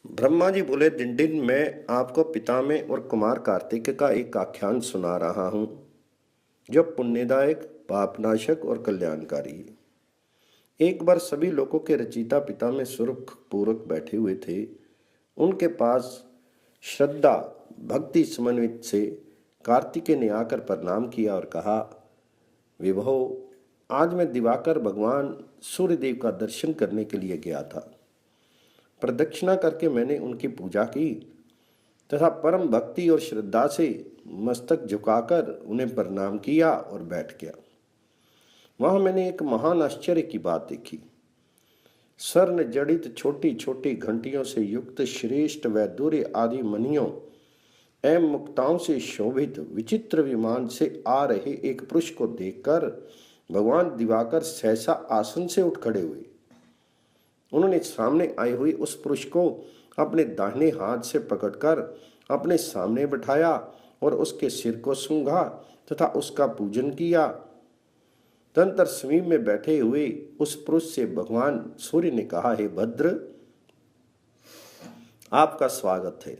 ब्रह्मा जी बोले, दिन दिन मैं आपको पितामह और कुमार कार्तिक का एक आख्यान सुना रहा हूँ जो पुण्यदायक, पापनाशक और कल्याणकारी है। एक बार सभी लोगों के रचयिता पितामह सुख पूर्वक बैठे हुए थे। उनके पास श्रद्धा भक्ति समन्वित से कार्तिकेय ने आकर प्रणाम किया और कहा, विभो, आज मैं दिवाकर भगवान सूर्यदेव का दर्शन करने के लिए गया था। प्रदक्षिणा करके मैंने उनकी पूजा की तथा परम भक्ति और श्रद्धा से मस्तक झुकाकर उन्हें प्रणाम किया और बैठ गया। वहां मैंने एक महान आश्चर्य की बात देखी। स्वर्ण जड़ित छोटी छोटी घंटियों से युक्त श्रेष्ठ वैदूर्य आदि मणियों एवं मुक्ताओं से शोभित विचित्र विमान से आ रहे एक पुरुष को देखकर भगवान दिवाकर सहसा आसन से उठ खड़े हुए। उन्होंने सामने आए हुए उस पुरुष को अपने दाहिने हाथ से पकड़कर अपने सामने बिठाया और उसके सिर को सूंघा तथा उसका पूजन किया। तदंतर समीप में बैठे हुए उस पुरुष से भगवान सूर्य ने कहा, हे भद्र, आपका स्वागत है।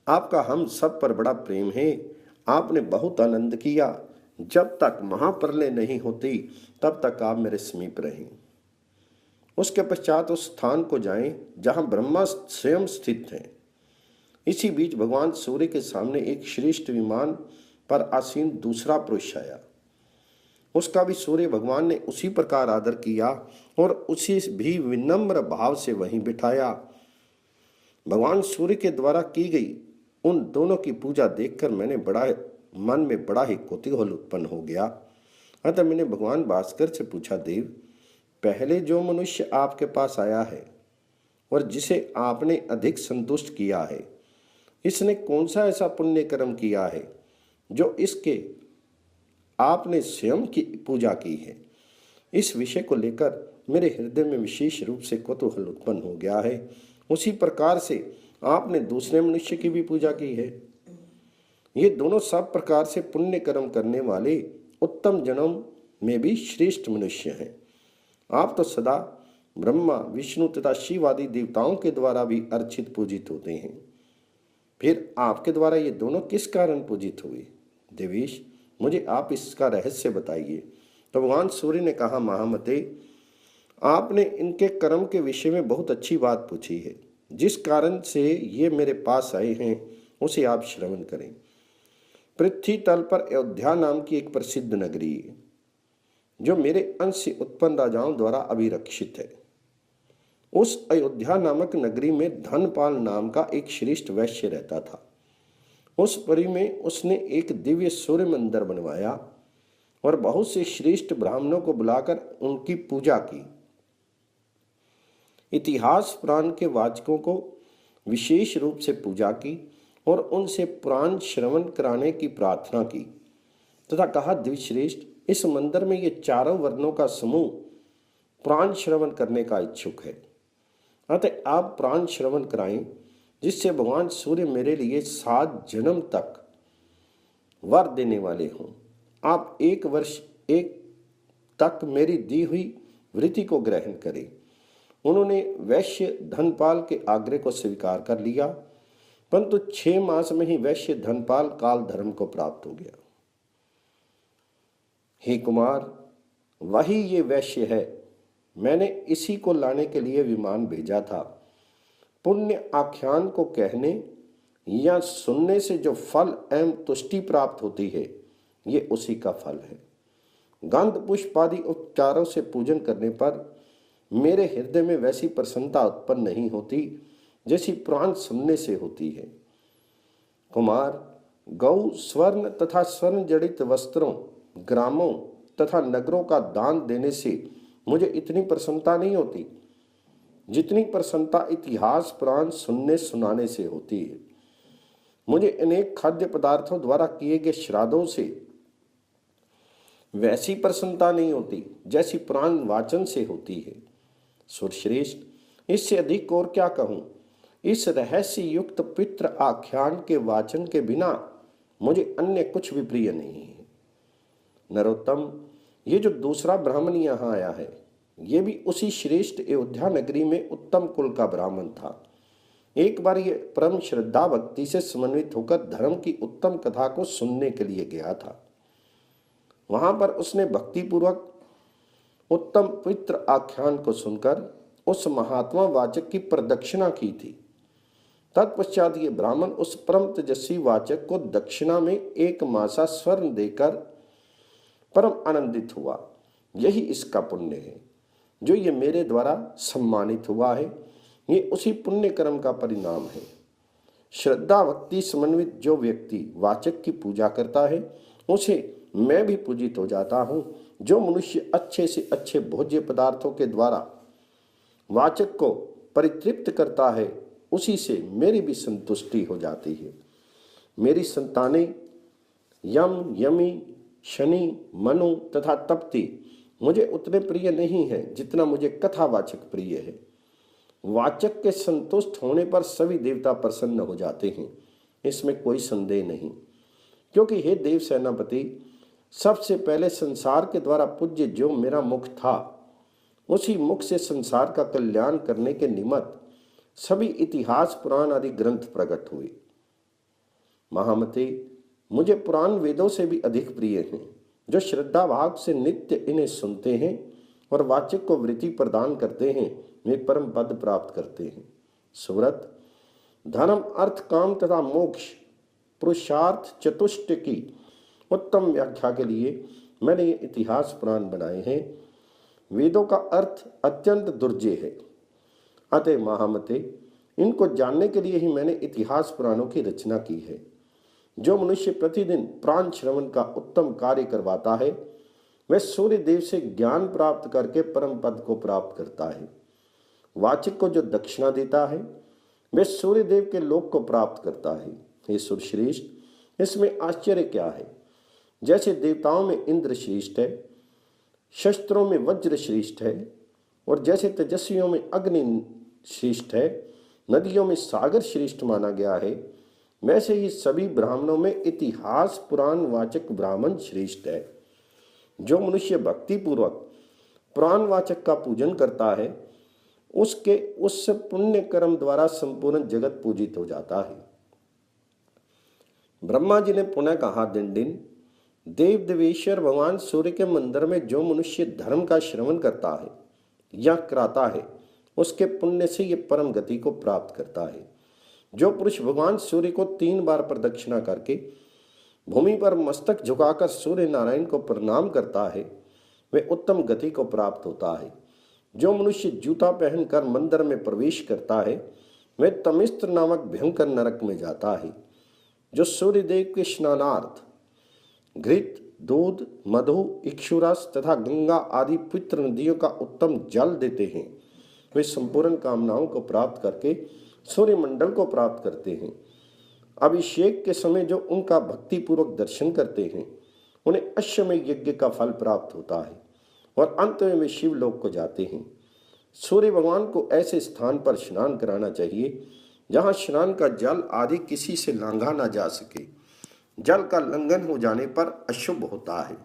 आपका हम सब पर बड़ा प्रेम है। आपने बहुत आनंद किया। जब तक महाप्रलय नहीं होती तब तक आप मेरे समीप रहें। उसके पश्चात उस स्थान को जाएं जहां ब्रह्मा स्वयं स्थित हैं। इसी बीच भगवान सूर्य के सामने एक श्रेष्ठ विमान पर आसीन दूसरा पुरुष आया। उसका भी सूर्य भगवान ने उसी प्रकार आदर किया और उसी भी विनम्र भाव से वहीं बिठाया। भगवान सूर्य के द्वारा की गई उन दोनों की पूजा देखकर मन में बड़ा ही कौतूहल उत्पन्न हो गया। अतः मैंने भगवान भास्कर से पूछा, देव, पहले जो मनुष्य आपके पास आया है और जिसे आपने अधिक संतुष्ट किया है, इसने कौन सा ऐसा पुण्य कर्म किया है जो इसके आपने स्वयं की पूजा की है? इस विषय को लेकर मेरे हृदय में विशेष रूप से कौतूहल उत्पन्न हो गया है। उसी प्रकार से आपने दूसरे मनुष्य की भी पूजा की है। ये दोनों सब प्रकार से पुण्य कर्म करने वाले उत्तम जन्म में भी श्रेष्ठ मनुष्य हैं। आप तो सदा ब्रह्मा, विष्णु तथा शिव आदि देवताओं के द्वारा भी अर्चित पूजित होते हैं। फिर आपके द्वारा ये दोनों किस कारण पूजित हुए? देवेश, मुझे आप इसका रहस्य बताइए। तो भगवान सूर्य ने कहा, महामते, आपने इनके कर्म के विषय में बहुत अच्छी बात पूछी है। जिस कारण से ये मेरे पास आए हैं उसे आप श्रवण करें। पृथ्वी तल पर अयोध्या नाम की एक प्रसिद्ध नगरी है जो मेरे अंश से उत्पन्न राजाओं द्वारा अभिरक्षित है। उस अयोध्या नामक नगरी में धनपाल नाम का एक श्रेष्ठ वैश्य रहता था। उस परी में उसने एक दिव्य सूर्य मंदिर बनवाया और बहुत से श्रेष्ठ ब्राह्मणों को बुलाकर उनकी पूजा की। इतिहास पुराण के वाचकों को विशेष रूप से पूजा की और उनसे पुराण श्रवण कराने की प्रार्थना की तथा कहा, द्विश्रेष्ठ, इस मंदिर में ये चारों वर्णों का समूह प्राण श्रवण करने का इच्छुक है। अतः आप प्राण श्रवण कराएं जिससे भगवान सूर्य मेरे लिए 7 जन्म तक वर देने वाले हों। आप 1 वर्ष तक मेरी दी हुई वृत्ति को ग्रहण करें। उन्होंने वैश्य धनपाल के आग्रह को स्वीकार कर लिया, परंतु 6 मास में ही वैश्य धनपाल काल धर्म को प्राप्त हो गया। हे कुमार, वही ये वैश्य है। मैंने इसी को लाने के लिए विमान भेजा था। पुण्य आख्यान को कहने या सुनने से जो फल एवं तुष्टि प्राप्त होती है, ये उसी का फल है। गंध पुष्प आदि उपचारों से पूजन करने पर मेरे हृदय में वैसी प्रसन्नता उत्पन्न नहीं होती जैसी पुराण सुनने से होती है। कुमार, गौ, स्वर्ण तथा स्वर्ण जड़ित वस्त्रों, ग्रामों तथा नगरों का दान देने से मुझे इतनी प्रसन्नता नहीं होती जितनी प्रसन्नता इतिहास पुराण सुनने सुनाने से होती है। मुझे अनेक खाद्य पदार्थों द्वारा किए गए श्राद्धों से वैसी प्रसन्नता नहीं होती जैसी पुराण वाचन से होती है। सुरश्रेष्ठ, इससे अधिक और क्या कहूं? इस रहस्य युक्त पितृ आख्यान के वाचन के बिना मुझे अन्य कुछ भी प्रिय नहीं है। नरोत्तम, ये जो दूसरा ब्राह्मण यहाँ आया है, ये भी उसी श्रेष्ठ अयोध्या नगरी में उत्तम कुल का ब्राह्मण था। एक बार ये परम श्रद्धा भक्ति से समन्वित होकर धर्म की उत्तम कथा को सुनने के लिए गया था। वहां पर उसने भक्तिपूर्वक उत्तम पवित्र आख्यान को सुनकर उस महात्मा वाचक की प्रदक्षिणा की थी। तत्पश्चात ये ब्राह्मण उस परम तेजस्वी वाचक को दक्षिणा में एक मासा स्वर्ण देकर परम आनंदित हुआ। यही इसका पुण्य है जो ये मेरे द्वारा सम्मानित हुआ है। ये उसी पुण्य कर्म का परिणाम है। श्रद्धा भक्ति समन्वित जो व्यक्ति वाचक की पूजा करता है उसे मैं भी पूजित हो जाता हूँ। जो मनुष्य अच्छे से अच्छे भोज्य पदार्थों के द्वारा वाचक को परितृप्त करता है उसी से मेरी भी संतुष्टि हो जाती है। मेरी संतानें यम, यमी, शनि, मनु तथा तप्ती मुझे उतने प्रिय नहीं है जितना मुझे कथावाचक प्रिय है। वाचक के संतुष्ट होने पर सभी देवता प्रसन्न हो जाते हैं, इसमें कोई संदेह नहीं। क्योंकि हे देव सेनापति, सबसे पहले संसार के द्वारा पूज्य जो मेरा मुख था उसी मुख से संसार का कल्याण करने के निमित्त सभी इतिहास पुराण आदि ग्रंथ प्रकट हुए। महामते, मुझे पुराण वेदों से भी अधिक प्रिय हैं, जो श्रद्धा भाव से नित्य इन्हें सुनते हैं और वाचक को वृत्ति प्रदान करते हैं, वे परम पद प्राप्त करते हैं। सुव्रत, धर्म, अर्थ, काम तथा मोक्ष पुरुषार्थ चतुष्ट की उत्तम व्याख्या के लिए मैंने ये इतिहास पुराण बनाए हैं। वेदों का अर्थ अत्यंत दुर्जय है, अतः महामते इनको जानने के लिए ही मैंने इतिहास पुराणों की रचना की है। जो मनुष्य प्रतिदिन प्राण श्रवण का उत्तम कार्य करवाता है वह सूर्य देव से ज्ञान प्राप्त करके परम पद को प्राप्त करता है। वाचक को जो दक्षिणा देता है वह सूर्य देव के लोक को प्राप्त करता है। हे सुरश्रेष्ठ, इसमें आश्चर्य क्या है? जैसे देवताओं में इंद्र श्रेष्ठ है, शस्त्रों में वज्र श्रेष्ठ है और जैसे तेजस्वियों में अग्नि श्रेष्ठ है, नदियों में सागर श्रेष्ठ माना गया है, वैसे ही सभी ब्राह्मणों में इतिहास पुराण वाचक ब्राह्मण श्रेष्ठ है। जो मनुष्य भक्ति पूर्वक पुराण वाचक का पूजन करता है उसके उस पुण्य कर्म द्वारा संपूर्ण जगत पूजित हो जाता है। ब्रह्मा जी ने पुनः कहा, दिन दिन देव देवेश्वर भगवान सूर्य के मंदिर में जो मनुष्य धर्म का श्रवण करता है या कराता है उसके पुण्य से ये परम गति को प्राप्त करता है। जो पुरुष भगवान सूर्य को 3 बार प्रदक्षिणा करके भूमि पर मस्तक झुकाकर सूर्य नारायण को प्रणाम करता है वह उत्तम गति को प्राप्त होता है। जो मनुष्य जूता पहनकर मंदिर में प्रवेश करता है वह तमिस्त्र नामक भयंकर नरक में जाता है। जो सूर्यदेव के स्नानार्थ घृत, दूध, मधु, इक्षुरस तथा गंगा आदि पवित्र नदियों का उत्तम जल देते हैं वे संपूर्ण कामनाओं को प्राप्त करके सूर्यमंडल को प्राप्त करते हैं। अभिषेक के समय जो उनका भक्तिपूर्वक दर्शन करते हैं उन्हें अश्वमेध यज्ञ का फल प्राप्त होता है और अंत में वे शिवलोक को जाते हैं। सूर्य भगवान को ऐसे स्थान पर स्नान कराना चाहिए जहाँ स्नान का जल आदि किसी से लांघा ना जा सके। जल का लंघन हो जाने पर अशुभ होता है।